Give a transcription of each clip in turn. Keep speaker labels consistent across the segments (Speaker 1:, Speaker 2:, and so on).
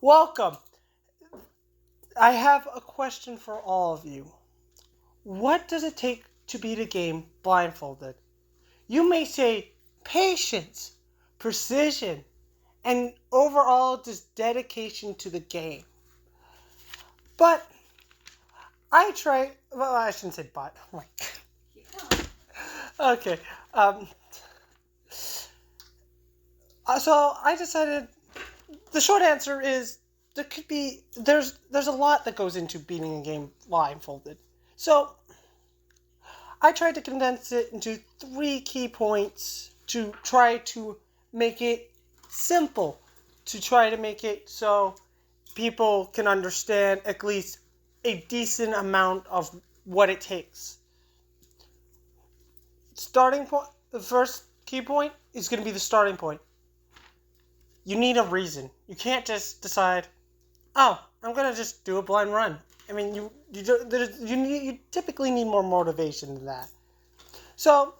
Speaker 1: Welcome. I have a question for all of you. What does it take to beat a game blindfolded? You may say patience, precision, and overall just dedication to the game. But I shouldn't say but. Okay. So I decided the short answer is there's a lot that goes into beating a game blindfolded. So I tried to condense it into 3 key points to try to make it simple, to try to make it so people can understand at least a decent amount of what it takes. Starting point, the first key point is going to be the starting point. You need a reason. You can't just decide, oh, I'm going to just do a blind run. I mean, you typically need more motivation than that. So,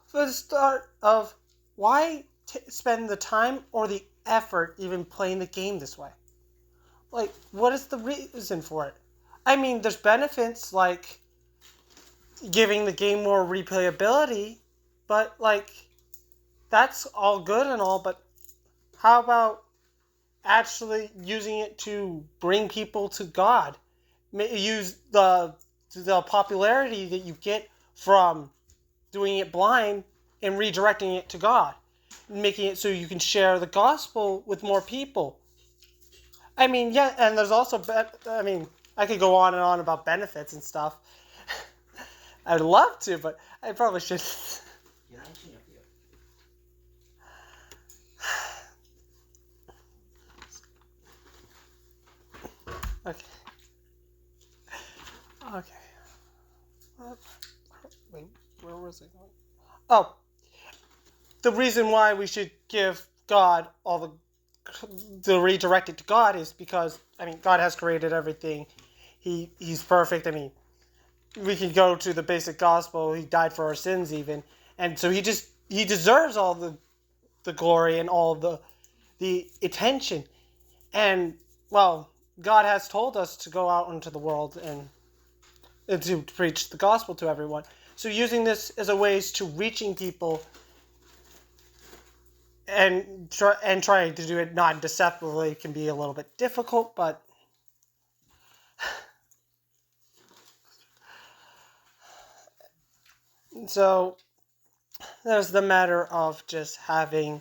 Speaker 1: for the start of why spend the time or the effort even playing the game this way? Like, what is the reason for it? I mean, there's benefits like giving the game more replayability, but like, that's all good and all, but how about actually using it to bring people to God? Use the popularity that you get from doing it blind and redirecting it to God, making it so you can share the gospel with more people. I mean, yeah, and there's also, I could go on and on about benefits and stuff. I'd love to, but I probably should. Okay. Okay. Wait, where was I going? Oh, the reason why we should give God all the redirect it to God is because, God has created everything. He's perfect. We can go to the basic gospel. He died for our sins even. And so he deserves all the glory and all the attention. And, well, God has told us to go out into the world and to preach the gospel to everyone. So using this as a ways to reaching people and trying to do it non-deceptively can be a little bit difficult, but so there's the matter of just having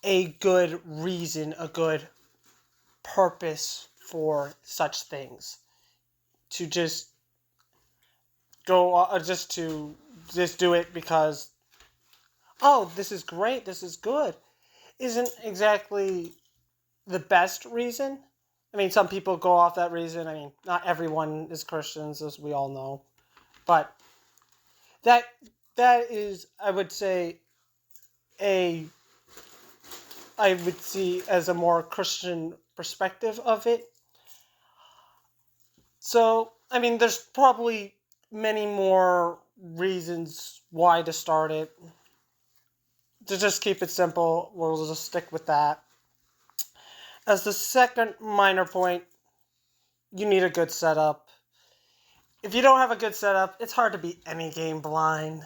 Speaker 1: a good reason, a good purpose for such things. To just go, just do it because, oh, this is great, this is good, isn't exactly the best reason. Some people go off that reason. Not everyone is Christians, as we all know. But that is, I would say, I would see as a more Christian perspective of it. So, there's probably many more reasons why to start it. To just keep it simple, we'll just stick with that. As the second minor point, you need a good setup. If you don't have a good setup, it's hard to beat any game blind.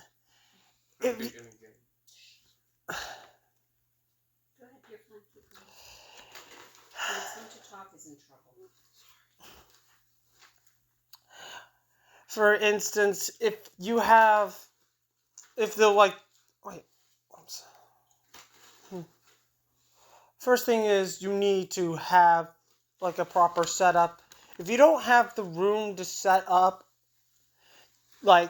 Speaker 1: For instance, first thing is you need to have like a proper setup. If you don't have the room to set up, like,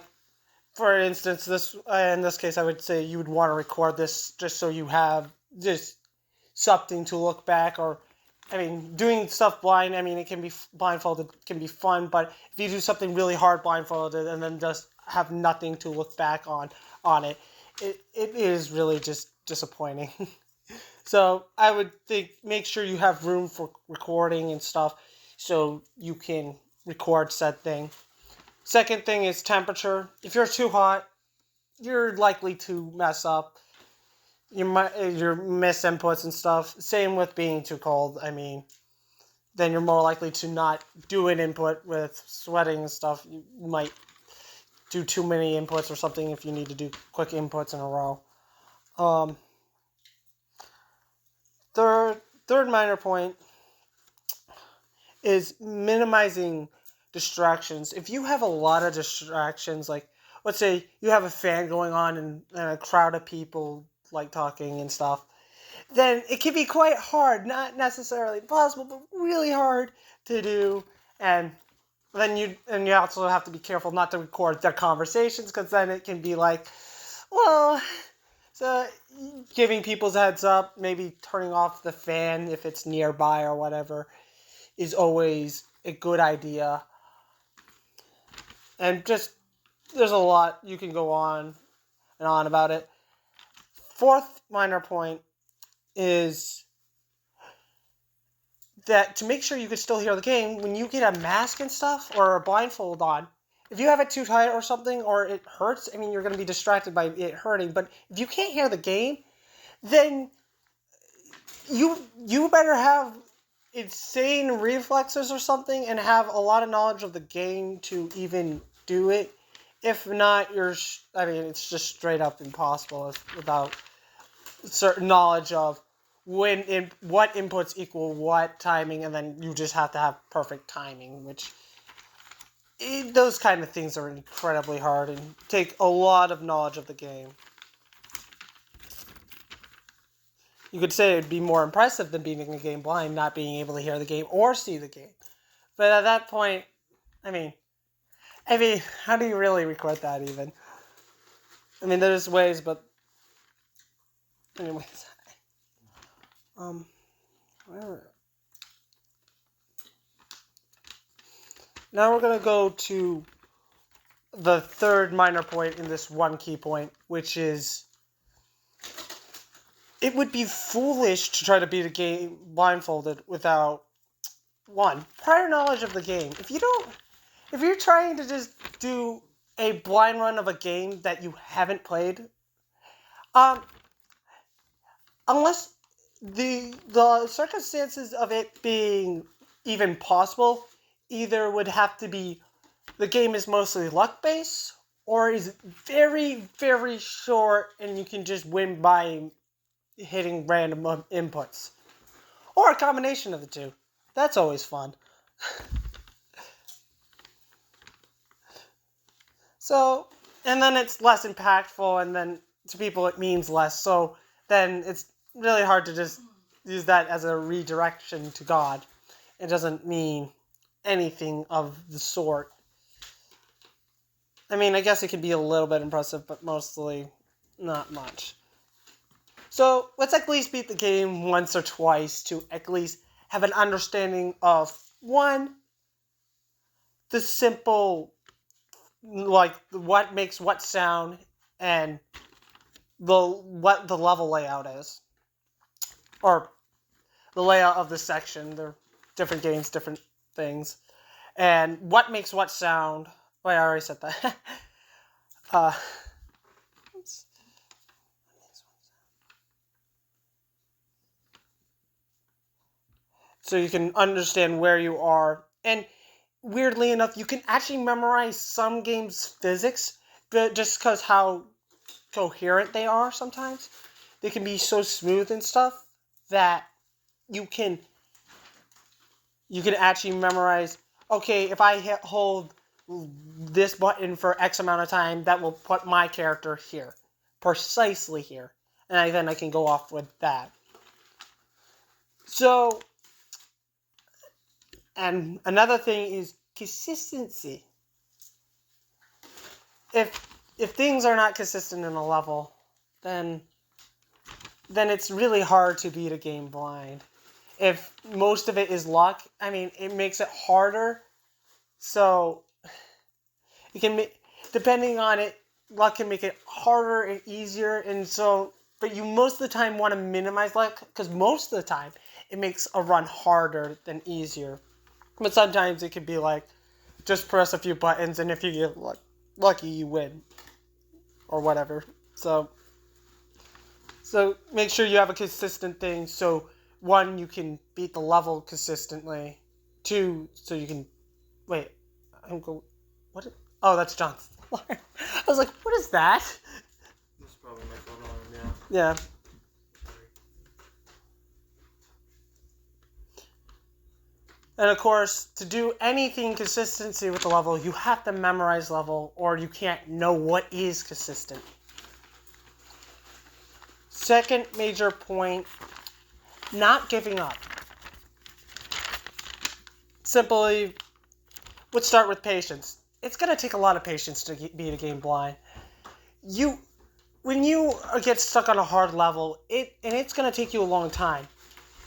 Speaker 1: for instance, in this case, I would say you would want to record this just so you have just something to look back. Or, doing stuff blind, it can be blindfolded, can be fun, but if you do something really hard blindfolded and then just have nothing to look back on it is really just disappointing. So I would think make sure you have room for recording and stuff so you can record said thing. Second thing is temperature. If you're too hot, you're likely to mess up. your miss inputs and stuff. Same with being too cold. I mean, then you're more likely to not do an input with sweating and stuff. You might do too many inputs or something if you need to do quick inputs in a row. Third minor point is minimizing distractions. If you have a lot of distractions, like let's say you have a fan going on and a crowd of people like talking and stuff, then it can be quite hard, not necessarily impossible, but really hard to do. And then you also have to be careful not to record their conversations, because then it can be like, well, so giving people's heads up, maybe turning off the fan if it's nearby or whatever, is always a good idea. And just, there's a lot you can go on and on about it. Fourth minor point is that to make sure you can still hear the game, when you get a mask and stuff or a blindfold on, if you have it too tight or something, or it hurts, I mean, you're going to be distracted by it hurting. But if you can't hear the game, then you better have insane reflexes or something and have a lot of knowledge of the game to even do it. If not, it's just straight up impossible without certain knowledge of what inputs equal what timing, and then you just have to have perfect timing, which those kind of things are incredibly hard and take a lot of knowledge of the game. You could say it would be more impressive than being a game blind, not being able to hear the game or see the game. But at that point, I mean, how do you really record that even? I mean, there's ways, but anyways, whatever. Now we're gonna go to the third minor point in this one key point, which is it would be foolish to try to beat a game blindfolded without prior knowledge of the game. If you're trying to just do a blind run of a game that you haven't played, unless the circumstances of it being even possible, either would have to be the game is mostly luck based, or is very, very short and you can just win by hitting random inputs, or a combination of the two. That's always fun. So, and then it's less impactful, and then to people it means less, so then it's really hard to just use that as a redirection to God. It doesn't mean anything of the sort. I mean, I guess it could be a little bit impressive, but mostly not much. So let's at least beat the game once or twice to at least have an understanding of, one, the simple, like, what makes what sound, and what the level layout is. Or the layout of the section. They're different games, different things. And what makes what sound. Wait, I already said that. So you can understand where you are. And weirdly enough, you can actually memorize some games' physics, but just because how coherent they are sometimes. They can be so smooth and stuff that you can actually memorize, okay, if I hold this button for X amount of time, that will put my character here. Precisely here. And then I can go off with that. So, and another thing is consistency. If things are not consistent in a level, then it's really hard to beat a game blind. If most of it is luck, I mean, it makes it harder. So, it can depending on it, luck can make it harder and easier. And so, but you most of the time want to minimize luck, because most of the time it makes a run harder than easier. But sometimes it can be like, just press a few buttons, and if you get lucky, you win. Or whatever. So So make sure you have a consistent thing. So 1, you can beat the level consistently. 2, so you can wait. I'm go. What? Oh, that's John's alarm. I was like, what is that?
Speaker 2: It's probably my phone alarm.
Speaker 1: Yeah. And of course, to do anything consistency with the level, you have to memorize level, or you can't know what is consistent. Second major point, not giving up. Simply, let's start with patience. It's going to take a lot of patience to beat a game blind. When you get stuck on a hard level, it's going to take you a long time.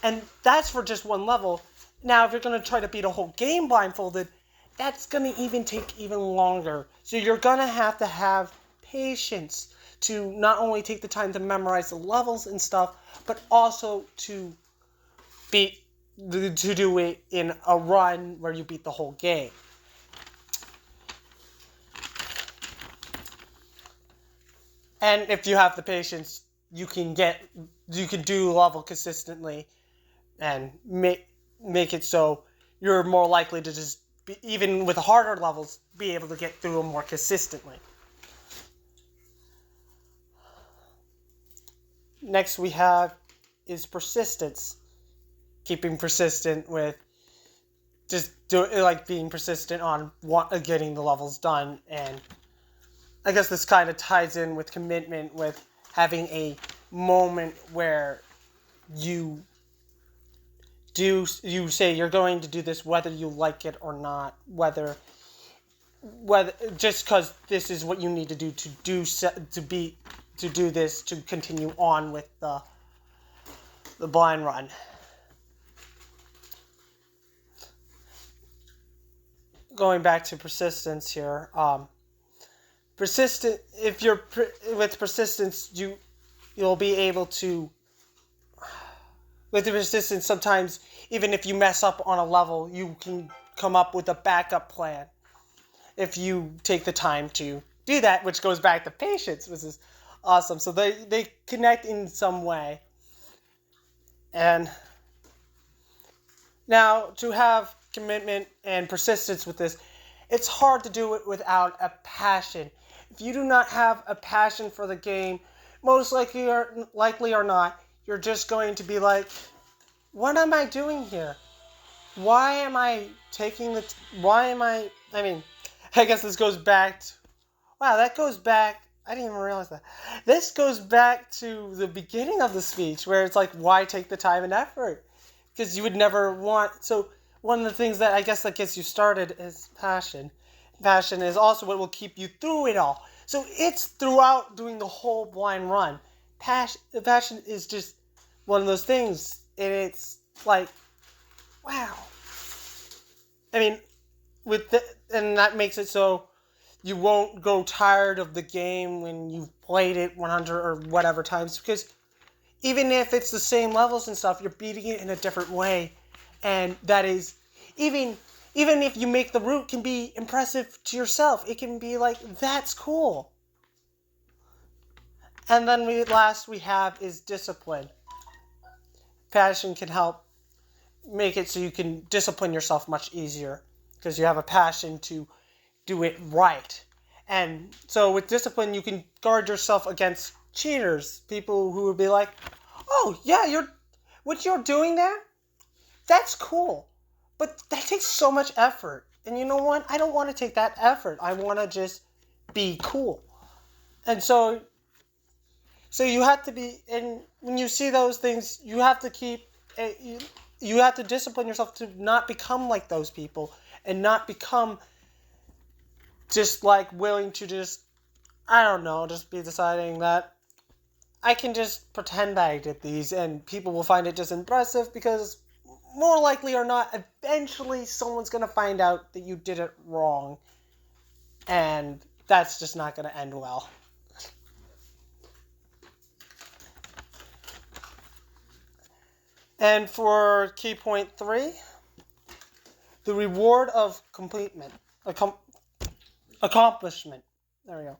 Speaker 1: And that's for just one level. Now, if you're going to try to beat a whole game blindfolded, that's going to even take even longer. So you're going to have patience to not only take the time to memorize the levels and stuff, but also to do it in a run where you beat the whole game. And if you have the patience, you can do level consistently and make it so you're more likely to just even with harder levels be able to get through them more consistently. Next we have is persistence. Keeping persistent with just being persistent on getting the levels done. And I guess this kind of ties in with commitment, with having a moment where you say you're going to do this whether you like it or not, whether just because this is what you need to do to do this to continue on with the blind run. Going back to persistence here, if you're with persistence, you'll be able to. With the persistence, sometimes even if you mess up on a level, you can come up with a backup plan if you take the time to do that, which goes back to patience, which is awesome. So they connect in some way. And now, to have commitment and persistence with this, it's hard to do it without a passion. If you do not have a passion for the game, most likely or not, you're just going to be like, what am I doing here? Why am I taking I guess this goes back to, I didn't even realize that. This goes back to the beginning of the speech where it's like, why take the time and effort? Because you would never want, so one of the things that I guess that gets you started is passion. Passion is also what will keep you through it all. So it's throughout doing the whole blind run. Passion is just one of those things, and it's like, wow. I mean, and that makes it so you won't go tired of the game when you've played it 100 or whatever times, because even if it's the same levels and stuff, you're beating it in a different way, and that is even if you make the route can be impressive to yourself. It can be like, that's cool. And then we have is discipline. Passion can help make it so you can discipline yourself much easier because you have a passion to do it right. And so with discipline, you can guard yourself against cheaters, people who would be like, oh, yeah, what you're doing there, that's cool. But that takes so much effort. And you know what? I don't want to take that effort. I want to just be cool. And so you have to be, and when you see those things, you have to you have to discipline yourself to not become like those people and not become just like willing to just, I don't know, just be deciding that I can just pretend that I did these and people will find it just impressive because more likely or not, eventually someone's going to find out that you did it wrong. And that's just not going to end well. And for key point 3, the reward of accomplishment. There we go.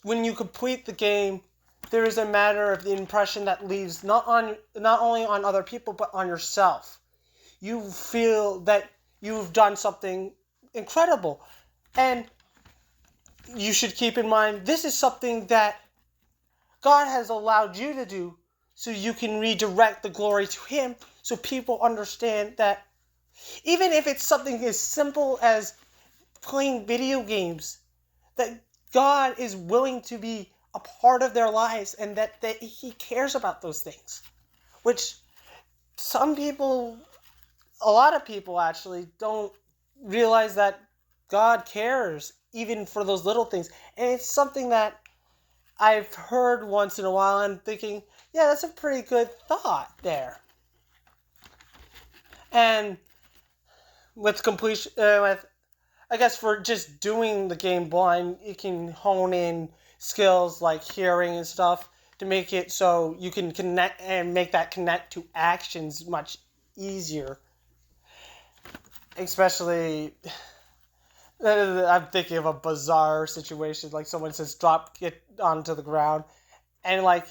Speaker 1: When you complete the game, there is a matter of the impression that leaves not only on other people but on yourself. You feel that you've done something incredible, and you should keep in mind this is something that God has allowed you to do so you can redirect the glory to Him, so people understand that even if it's something as simple as playing video games, that God is willing to be a part of their lives and that He cares about those things. Which some people, a lot of people actually, don't realize that God cares even for those little things. And it's something that I've heard once in a while and I'm thinking, yeah, that's a pretty good thought there. And with completion, I guess for just doing the game blind, you can hone in skills like hearing and stuff to make it so you can connect and make that connect to actions much easier. Especially, I'm thinking of a bizarre situation, like someone says drop it onto the ground, and like,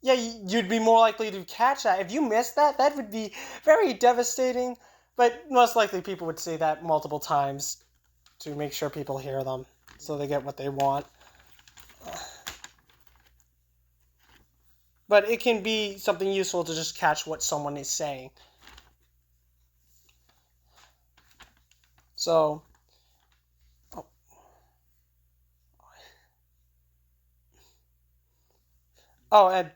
Speaker 1: yeah, you'd be more likely to catch that. If you missed that, that would be very devastating, but most likely people would say that multiple times to make sure people hear them, so they get what they want. But it can be something useful to just catch what someone is saying. So, and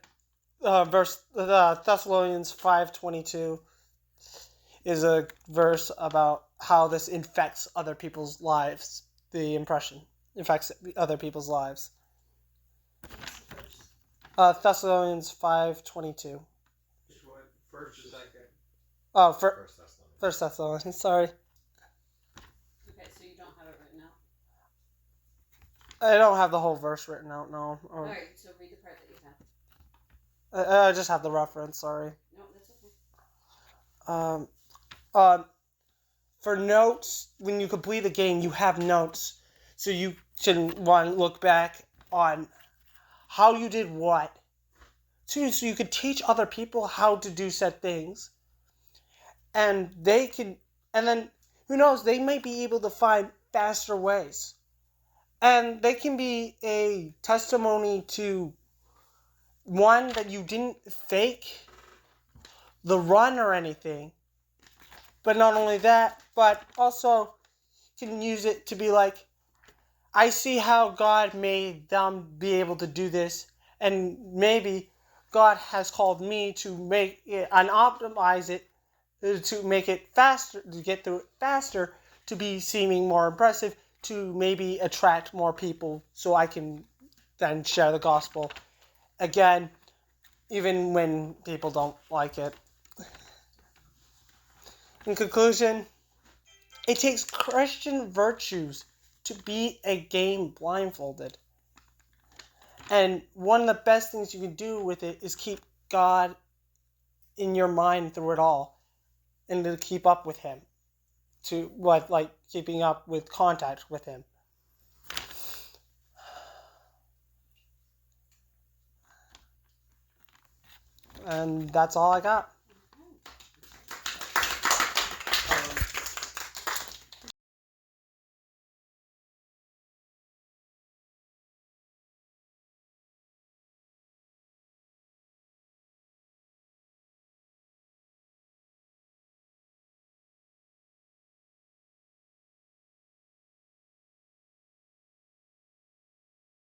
Speaker 1: verse Thessalonians 5:22 is a verse about how this infects other people's lives. The impression infects other people's lives. Thessalonians 5:22.
Speaker 2: First or second?
Speaker 1: Oh, First Thessalonians. Sorry.
Speaker 3: Okay, so you don't have it written out?
Speaker 1: I don't have the whole verse written out, no.
Speaker 3: Alright, so read the part that you have.
Speaker 1: I just have the reference, sorry.
Speaker 3: No, that's okay.
Speaker 1: For notes, when you complete the game, you have notes. So you can, one, look back on how you did what. Two, so you could teach other people how to do said things. And they can, and then, who knows, they might be able to find faster ways. And they can be a testimony to, one, that you didn't fake the run or anything. But not only that, but also can use it to be like, I see how God made them be able to do this, and maybe God has called me to make it and optimize it to make it faster, to get through it faster, to be seeming more impressive, to maybe attract more people so I can then share the gospel. Again, even when people don't like it. In conclusion, it takes Christian virtues to beat a game blindfolded. And one of the best things you can do with it is keep God in your mind through it all. And to keep up with Him. Keeping up with contact with Him. And that's all I got.